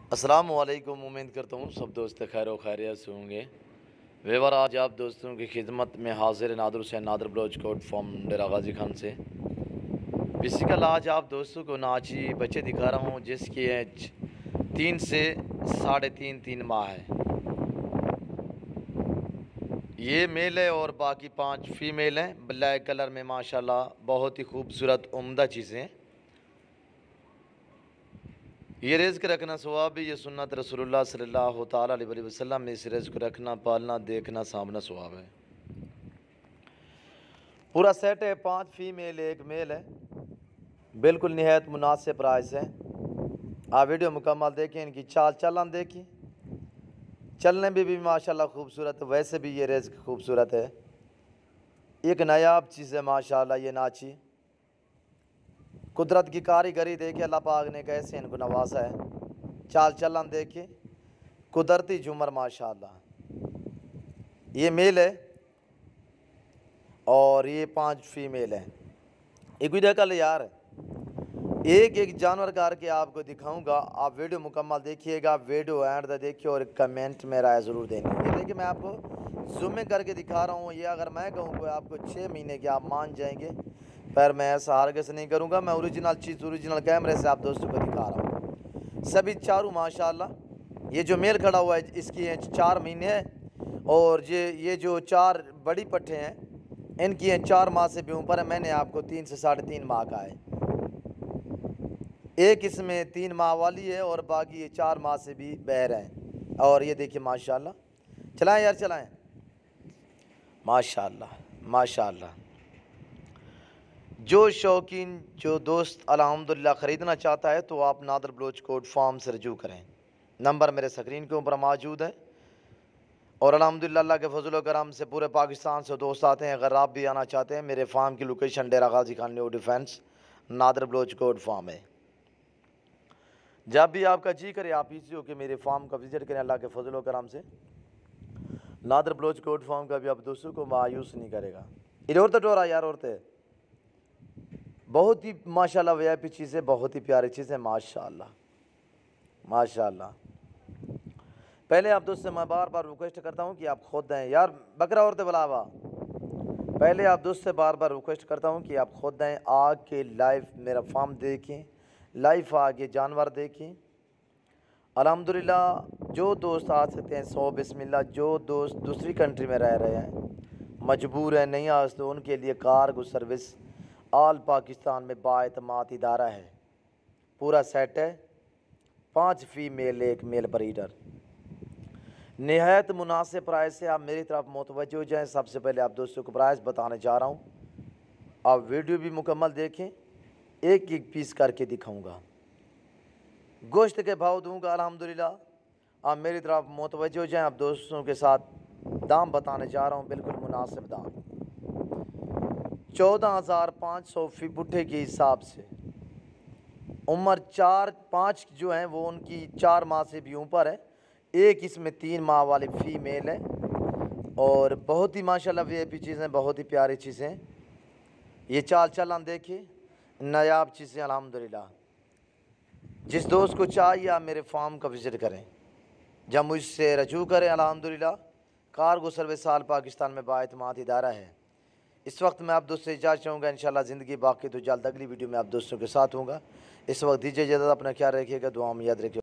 अस्सलाम वालेकुम। उम्मीद करता हूँ सब दोस्त खैर खैरियत से होंगे। वेवर आज आप दोस्तों की खिदमत में हाजिर नादर हुसैन नादर ब्लोच कोट फॉर्म डेरा गाजी खान से। बेसिकल आज आप दोस्तों को नाची बच्चे दिखा रहा हूँ जिसकी एज 3 से 3.5 माह है। ये मेल है और बाकी 5 फीमेल हैं। ब्लैक कलर में माशाल्लाह बहुत ही खूबसूरत उम्दा चीज़ें। ये रिज़्क़ रखना सवाब भी, ये सुन्नत रसूलुल्लाह सल्लल्लाहु ताला अलैहि वसल्लम ने इस रिज़्क़ को रखना, पालना, देखना, सामना सवाब है। पूरा सेट है, 5 फीमेल 1 मेल है। बिल्कुल निहायत मुनासिब प्राइस है। आप वीडियो मुकम्मल देखें, इनकी चाल चलन देखिए, चलने में भी माशाल्लाह खूबसूरत, वैसे भी ये रिज़्क़ खूबसूरत है। एक नायाब चीज़ है माशाल्लाह ये नाची। कुदरत की कारीगरी देखिए, अल्लाह पाक ने कैसे इनको नवाजा है। चाल चलन देखिए, कुदरती झूमर माशाल्लाह। ये मेल है और ये 5 फीमेल हैं। एक वीडियो कल यार एक एक जानवर करके आपको दिखाऊंगा। आप वीडियो मुकम्मल देखिएगा, वीडियो एंड तक देखिए और कमेंट में राय ज़रूर देनी। ये देखिए मैं आपको जूम करके दिखा रहा हूँ। ये अगर मैं कहूँ आपको 6 महीने के आप मान जाएंगे, पर मैं ऐसा हरगिज़ नहीं करूँगा। मैं ओरिजिनल चीज़ ओरिजिनल कैमरे से आप दोस्तों को दिखा रहा हूँ। सभी चारों माशाल्लाह। ये जो मेल खड़ा हुआ है इसकी एज 4 महीने है और ये जो 4 बड़ी पट्टे हैं इनकी एज 4 माह से भी ऊपर है। मैंने आपको 3 से 3.5 माह का है। एक इसमें 3 माह वाली है और बाकी ये 4 माह से भी बहर है। और ये देखिए माशाल्लाह, चलाएं यार चलाएं, माशाल्लाह माशाल्लाह। जो शौकीन जो दोस्त अल्हम्दुलिल्लाह ख़रीदना चाहता है तो आप नादर बलोच कोट फार्म से रजू करें। नंबर मेरे स्क्रीन के ऊपर मौजूद है। और अल्हम्दुलिल्लाह अल्लाह के फजल करम से पूरे पाकिस्तान से दोस्त आते हैं। अगर आप भी आना चाहते हैं, मेरे फार्म की location Dera Ghazi Khan new defence Nadir Baloch Kot farm है। जब भी आपका जी करे आप इसी हो कि मेरे फार्म का विज़िट करें। अल्लाह के फजल करम से नादर बलोच कोट फार्म का भी आप दोस्तों को मायूस नहीं करेगा। इधर औरतें टोरा यार, औरतें बहुत ही माशाल्लाह वीआईपी चीज़ें, बहुत ही प्यारी चीज़ें माशाल्लाह माशाल्लाह। पहले आप दोस्त से मैं बार बार रिक्वेस्ट करता हूँ कि आप खुद दें यार, बकरा औरतें बुलावा। पहले आप दोस्त से बार बार रिक्वेस्ट करता हूँ कि आप खुद दें, आके लाइव मेरा फार्म देखें, लाइव आगे जानवर देखें। अल्हम्दुलिल्लाह जो दोस्त आ सकते हैं 100 बिस्मिल्लाह। जो दोस्त दूसरी कंट्री में रह रहे हैं, मजबूर है, नहीं आ सकते, उनके लिए कार्गो सर्विस आल पाकिस्तान में बाएतमाद इदारा है। पूरा सेट है, 5 फीमेल 1 मेल ब्रीडर। निहायत मुनासिब प्राइस से आप मेरी तरफ मुतवज्जो हो जाएँ। सबसे पहले आप दोस्तों को प्राइस बताने जा रहा हूँ, आप वीडियो भी मुकम्मल देखें, एक एक पीस करके दिखाऊंगा, गोश्त के भाव दूंगा अल्हम्दुलिल्लाह। आप मेरी तरफ मुतवज्जो हो जाएँ। आप दोस्तों के साथ दाम बताने जा रहा हूँ, बिल्कुल मुनासिब दाम। 14,500 फी पुट्ठे के हिसाब से। उम्र 4-5 जो हैं वो उनकी 4 माह से भी ऊपर है। एक इसमें 3 माह वाली फीमेल है और बहुत ही माशाल्लाह वीआईपी चीज़ें, बहुत ही प्यारी चीज़ें। ये चाल चलन देखिए, नायाब चीज़ें अल्हम्दुलिल्लाह। जिस दोस्त को चाहिए आप मेरे फार्म का विज़िट करें, जब मुझसे रजू करें। अल्हम्दुलिल्लाह कार्गो सर्विस आल पाकिस्तान में बाएतमाद इदारा है। इस वक्त मैं आप दोस्त से इजाज़त चाहूँगा, इंशाल्लाह ज़िंदगी बाकी तो जल्द अगली वीडियो में आप दोस्तों के साथ होगा। इस वक्त दीजिए इजाज़त, अपना ख्याल रखिएगा, दुआ में याद रखिए।